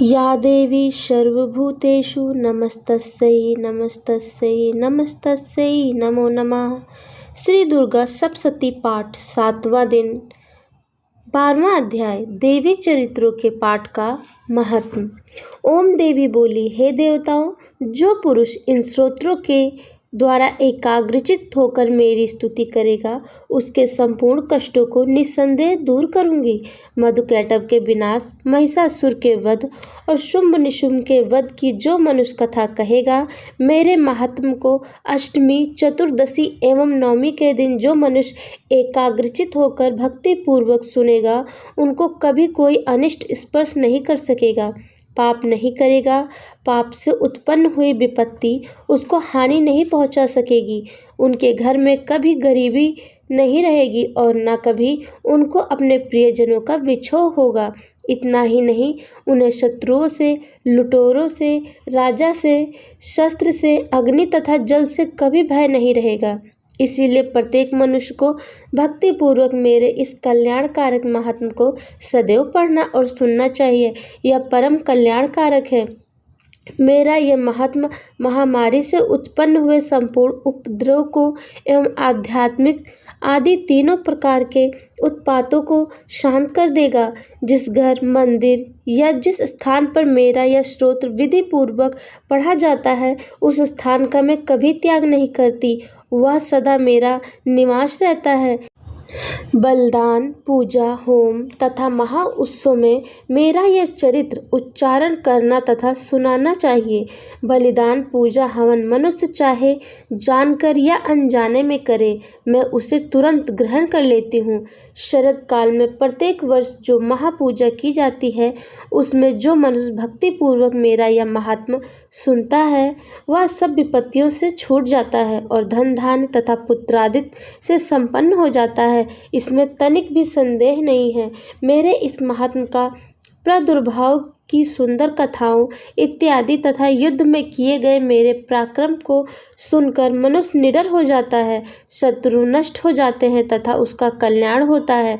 या देवी सर्वभूतेषु नमस्तस्यै नमस्तस्यै नमस्तस्यै नमो नमः। श्री दुर्गा सप्तशती पाठ 7वां दिन 12वां अध्याय देवी चरित्रों के पाठ का महत्व। ओम देवी बोली, हे देवताओं, जो पुरुष इन स्तोत्रों के द्वारा एकाग्रचित्त होकर मेरी स्तुति करेगा उसके संपूर्ण कष्टों को निस्संदेह दूर करूंगी। मधुकैटभ के विनाश, महिषासुर के वध और शुंभ निशुंभ के वध की जो मनुष्य कथा कहेगा, मेरे महात्म्य को अष्टमी, चतुर्दशी एवं नवमी के दिन जो मनुष्य एकाग्रचित्त होकर भक्ति पूर्वक सुनेगा, उनको कभी कोई अनिष्ट स्पर्श नहीं कर सकेगा, पाप नहीं करेगा। पाप से उत्पन्न हुई विपत्ति उसको हानि नहीं पहुंचा सकेगी। उनके घर में कभी गरीबी नहीं रहेगी और न कभी उनको अपने प्रियजनों का विछोह होगा। इतना ही नहीं, उन्हें शत्रुओं से, लुटेरों से, राजा से, शस्त्र से, अग्नि तथा जल से कभी भय नहीं रहेगा। इसीलिए प्रत्येक मनुष्य को भक्ति पूर्वक मेरे इस कल्याणकारक महात्म्य को सदैव पढ़ना और सुनना चाहिए। यह परम कल्याणकारक है। मेरा यह महात्म्य महामारी से उत्पन्न हुए संपूर्ण उपद्रव को एवं आध्यात्मिक आदि तीनों प्रकार के उत्पातों को शांत कर देगा। जिस घर, मंदिर या जिस स्थान पर मेरा यह स्तोत्र विधि पूर्वक पढ़ा जाता है, उस स्थान का मैं कभी त्याग नहीं करती। वह सदा मेरा निवास रहता है। बलिदान, पूजा, होम तथा महाउत्सव में मेरा यह चरित्र उच्चारण करना तथा सुनाना चाहिए। बलिदान, पूजा, हवन मनुष्य चाहे जानकर या अनजाने में करे, मैं उसे तुरंत ग्रहण कर लेती हूँ। शरद काल में प्रत्येक वर्ष जो महापूजा की जाती है, उसमें जो मनुष्य भक्ति पूर्वक मेरा यह महात्म्य सुनता है, वह सब विपत्तियों से छूट जाता है और धन धान्य तथा पुत्रादित्य से संपन्न हो जाता है। इसमें तनिक भी संदेह नहीं है। मेरे इस महात्म्य का प्रादुर्भाव की सुंदर कथाओं इत्यादि तथा युद्ध में किए गए मेरे पराक्रम को सुनकर मनुष्य निडर हो जाता है, शत्रु नष्ट हो जाते हैं तथा उसका कल्याण होता है।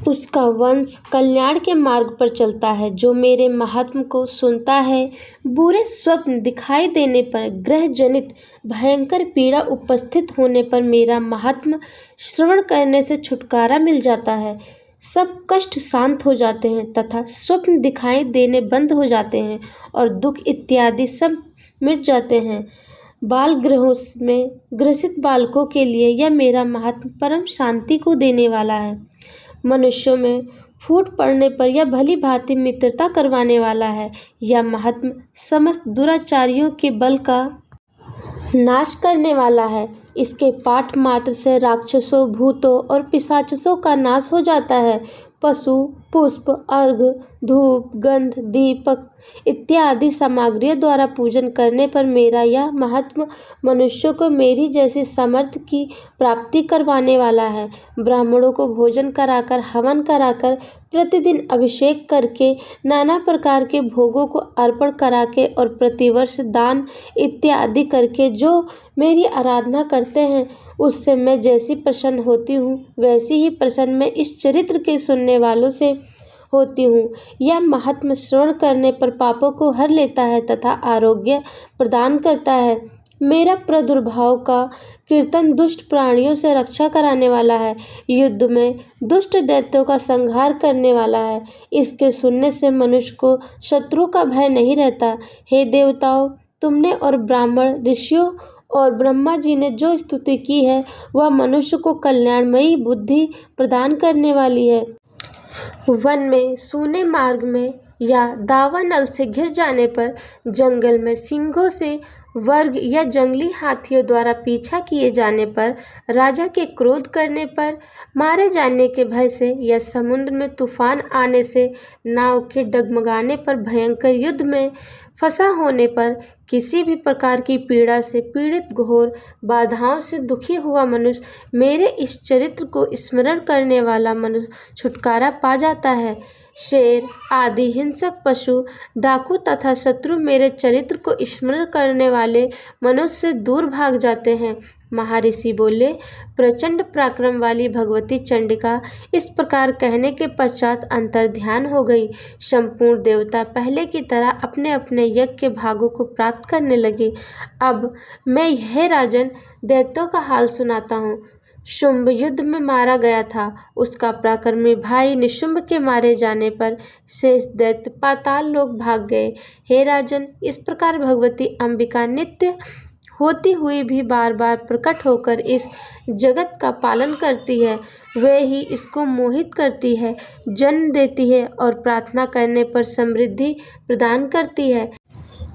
उसका वंश कल्याण के मार्ग पर चलता है। जो मेरे महात्म्य को सुनता है, बुरे स्वप्न दिखाई देने पर, ग्रह जनित भयंकर पीड़ा उपस्थित होने पर मेरा महात्म्य श्रवण करने से छुटकारा मिल जाता है। सब कष्ट शांत हो जाते हैं तथा स्वप्न दिखाई देने बंद हो जाते हैं और दुख इत्यादि सब मिट जाते हैं। बाल ग्रहों में ग्रसित बालकों के लिए यह मेरा महात्म्य परम शांति को देने वाला है। मनुष्यों में फूट पड़ने पर यह भली भांति मित्रता करवाने वाला है। यह महात्म्य समस्त दुराचारियों के बल का नाश करने वाला है। इसके पाठ मात्र से राक्षसों, भूतों और पिशाचों का नाश हो जाता है। पशु, पुष्प, अर्घ, धूप, गंध, दीपक इत्यादि सामग्रियों द्वारा पूजन करने पर मेरा यह महात्म्य मनुष्यों को मेरी जैसी सामर्थ्य की प्राप्ति करवाने वाला है। ब्राह्मणों को भोजन कराकर, हवन कराकर, प्रतिदिन अभिषेक करके, नाना प्रकार के भोगों को अर्पण करा के और प्रतिवर्ष दान इत्यादि करके जो मेरी आराधना करते हैं, उससे मैं जैसी प्रसन्न होती हूँ, वैसी ही प्रसन्न मैं इस चरित्र के सुनने वालों से होती हूँ। यह महात्म्य श्रवण करने पर पापों को हर लेता है तथा आरोग्य प्रदान करता है। मेरा प्रादुर्भाव का कीर्तन दुष्ट प्राणियों से रक्षा कराने वाला है। युद्ध में दुष्ट दैत्यों का संहार करने वाला है। इसके सुनने से मनुष्य को शत्रु का भय नहीं रहता। हे देवताओं, तुमने और ब्राह्मण ऋषियों और ब्रह्मा जी ने जो स्तुति की है, वह मनुष्य को कल्याणमयी बुद्धि प्रदान करने वाली है। वन में, सूने मार्ग में या दावानल से घिर जाने पर, जंगल में सिंहों से, वर्ग या जंगली हाथियों द्वारा पीछा किए जाने पर, राजा के क्रोध करने पर, मारे जाने के भय से या समुद्र में तूफान आने से, नाव के डगमगाने पर, भयंकर युद्ध में फंसा होने पर, किसी भी प्रकार की पीड़ा से पीड़ित, घोर बाधाओं से दुखी हुआ मनुष्य मेरे इस चरित्र को स्मरण करने वाला मनुष्य छुटकारा पा जाता है। शेर आदि हिंसक पशु, डाकू तथा शत्रु मेरे चरित्र को स्मरण करने वाले मनुष्य से दूर भाग जाते हैं। महर्षि बोले, प्रचंड पराक्रम वाली भगवती चंडिका इस प्रकार कहने के पश्चात अंतर्ध्यान हो गई। संपूर्ण देवता पहले की तरह अपने अपने यज्ञ के भागों को प्राप्त करने लगे। अब मैं हे राजन दैत्यों का हाल सुनाता हूँ। शुंभ युद्ध में मारा गया था। उसका पराक्रमी भाई निशुंभ के मारे जाने पर शेष दैत्य पाताल लोक भाग गए। हे राजन, इस प्रकार भगवती अंबिका नित्य होती हुई भी बार बार प्रकट होकर इस जगत का पालन करती है। वे ही इसको मोहित करती है, जन्म देती है और प्रार्थना करने पर समृद्धि प्रदान करती है।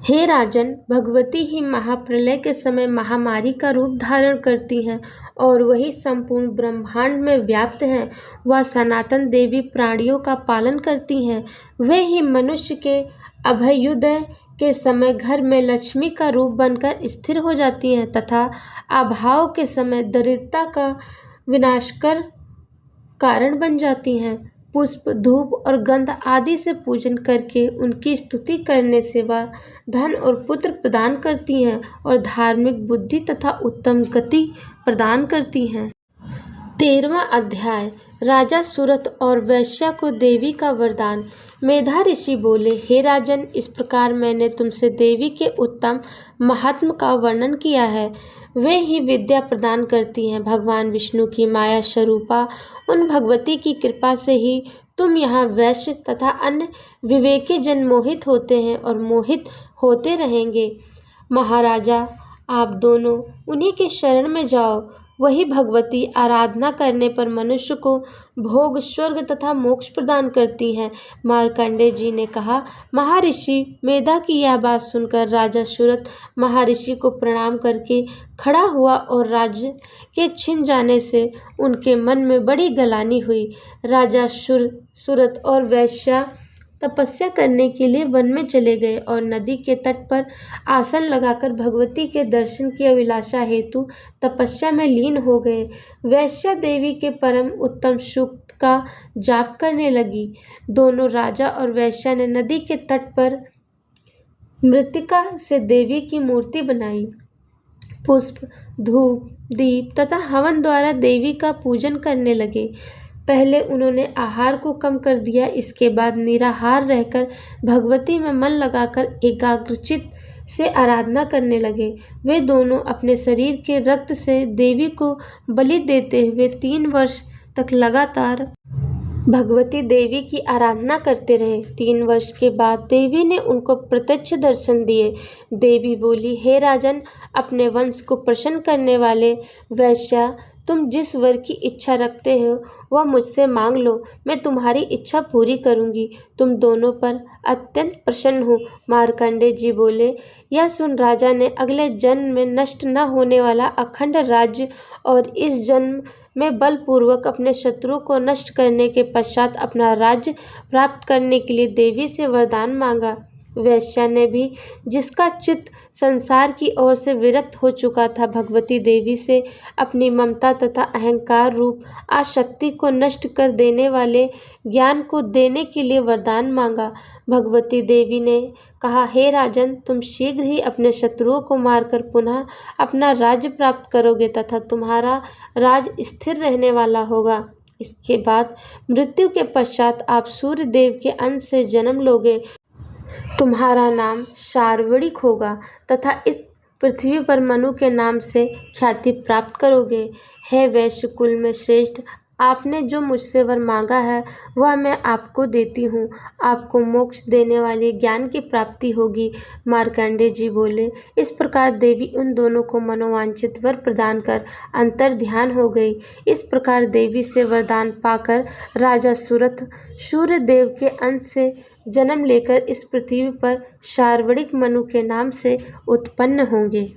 हे राजन, भगवती ही महाप्रलय के समय महामारी का रूप धारण करती हैं और वही संपूर्ण ब्रह्मांड में व्याप्त हैं। वह सनातन देवी प्राणियों का पालन करती हैं। वे ही मनुष्य के अभ्युदय के समय घर में लक्ष्मी का रूप बनकर स्थिर हो जाती हैं तथा अभाव के समय दरिद्रता का विनाशकर कारण बन जाती हैं। पुष्प, धूप और गंध आदि से पूजन करके उनकी स्तुति करने से वह धन और पुत्र प्रदान करती हैं और धार्मिक बुद्धि तथा उत्तम गति प्रदान करती हैं। 13वां अध्याय। राजा सुरथ और वैश्या को देवी का वरदान। मेधा ऋषि बोले, हे राजन, इस प्रकार मैंने तुमसे देवी के उत्तम महात्म का वर्णन किया है। वे ही विद्या प्रदान करती हैं। भगवान विष्णु की माया स्वरूपा उन भगवती की कृपा से ही तुम यहाँ वैश्य तथा अन्य विवेकी जन मोहित होते हैं और मोहित होते रहेंगे। महाराजा, आप दोनों उन्हीं के शरण में जाओ। वही भगवती आराधना करने पर मनुष्य को भोग, स्वर्ग तथा मोक्ष प्रदान करती हैं। मार्कंडेय जी ने कहा, महर्षि मेधा की यह बात सुनकर राजा सुरथ महर्षि को प्रणाम करके खड़ा हुआ और राज्य के छिन जाने से उनके मन में बड़ी गलानी हुई। राजा सुरथ और वैश्या तपस्या करने के लिए वन में चले गए और नदी के तट पर आसन लगाकर भगवती के दर्शन की अभिलाषा हेतु तपस्या में लीन हो गए। वैश्या देवी के परम उत्तम सूक्त का जाप करने लगी। दोनों राजा और वैश्या ने नदी के तट पर मृत्तिका से देवी की मूर्ति बनाई। पुष्प, धूप, दीप तथा हवन द्वारा देवी का पूजन करने लगे। पहले उन्होंने आहार को कम कर दिया, इसके बाद निराहार रहकर भगवती में मन लगाकर एकाग्रचित से आराधना करने लगे। वे दोनों अपने शरीर के रक्त से देवी को बलि देते हुए 3 वर्ष तक लगातार भगवती देवी की आराधना करते रहे। 3 वर्ष के बाद देवी ने उनको प्रत्यक्ष दर्शन दिए। देवी बोली, हे राजन, अपने वंश को प्रसन्न करने वाले वैश्या, तुम जिस वर की इच्छा रखते हो वह मुझसे मांग लो, मैं तुम्हारी इच्छा पूरी करूंगी। तुम दोनों पर अत्यंत प्रसन्न हूँ। मार्कंडेय जी बोले, यह सुन राजा ने अगले जन्म में नष्ट न होने वाला अखंड राज्य और इस जन्म में बलपूर्वक अपने शत्रुओं को नष्ट करने के पश्चात अपना राज्य प्राप्त करने के लिए देवी से वरदान मांगा। वैश्या ने भी, जिसका चित्त संसार की ओर से विरक्त हो चुका था, भगवती देवी से अपनी ममता तथा अहंकार रूप आसक्ति को नष्ट कर देने वाले ज्ञान को देने के लिए वरदान मांगा। भगवती देवी ने कहा, हे राजन, तुम शीघ्र ही अपने शत्रुओं को मारकर पुनः अपना राज्य प्राप्त करोगे तथा तुम्हारा राज स्थिर रहने वाला होगा। इसके बाद मृत्यु के पश्चात आप सूर्य देव के अंश से जन्म लोगे। तुम्हारा नाम शार्वणिक होगा तथा इस पृथ्वी पर मनु के नाम से ख्याति प्राप्त करोगे। हे वैश्य कुल में श्रेष्ठ, आपने जो मुझसे वर मांगा है वह मैं आपको देती हूँ। आपको मोक्ष देने वाले ज्ञान की प्राप्ति होगी। मार्कंडेय जी बोले, इस प्रकार देवी उन दोनों को मनोवांछित वर प्रदान कर अंतर ध्यान हो गई। इस प्रकार देवी से वरदान पाकर राजा सुरथ सूर्य देव के अंश से जन्म लेकर इस पृथ्वी पर शार्वणिक मनु के नाम से उत्पन्न होंगे।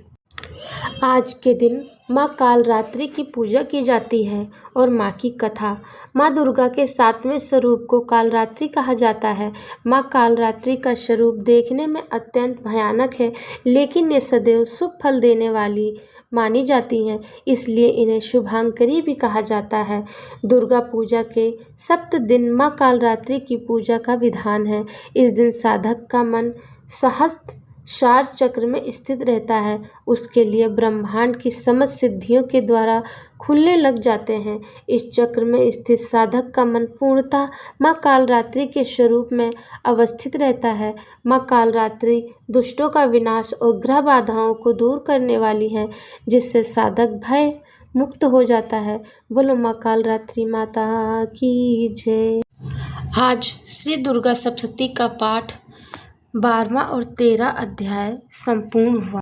आज के दिन माँ कालरात्रि की पूजा की जाती है और माँ की कथा। माँ दुर्गा के 7वें स्वरूप को कालरात्रि कहा जाता है। माँ कालरात्रि का स्वरूप देखने में अत्यंत भयानक है, लेकिन ये सदैव शुभ फल देने वाली मानी जाती हैं, इसलिए इन्हें शुभांकरी भी कहा जाता है। दुर्गा पूजा के 7 दिन माँ कालरात्रि की पूजा का विधान है। इस दिन साधक का मन सहस्त्र सार चक्र में स्थित रहता है, उसके लिए ब्रह्मांड की समस्त सिद्धियों के द्वारा खुलने लग जाते हैं। इस चक्र में स्थित साधक का मन पूर्णतः माँ कालरात्रि के स्वरूप में अवस्थित रहता है। माँ कालरात्रि दुष्टों का विनाश और ग्रह बाधाओं को दूर करने वाली है, जिससे साधक भय मुक्त हो जाता है। बोलो माँ कालरात्रि माता की जय। आज श्री दुर्गा सप्तशती का पाठ 12वां और 13 अध्याय संपूर्ण हुआ।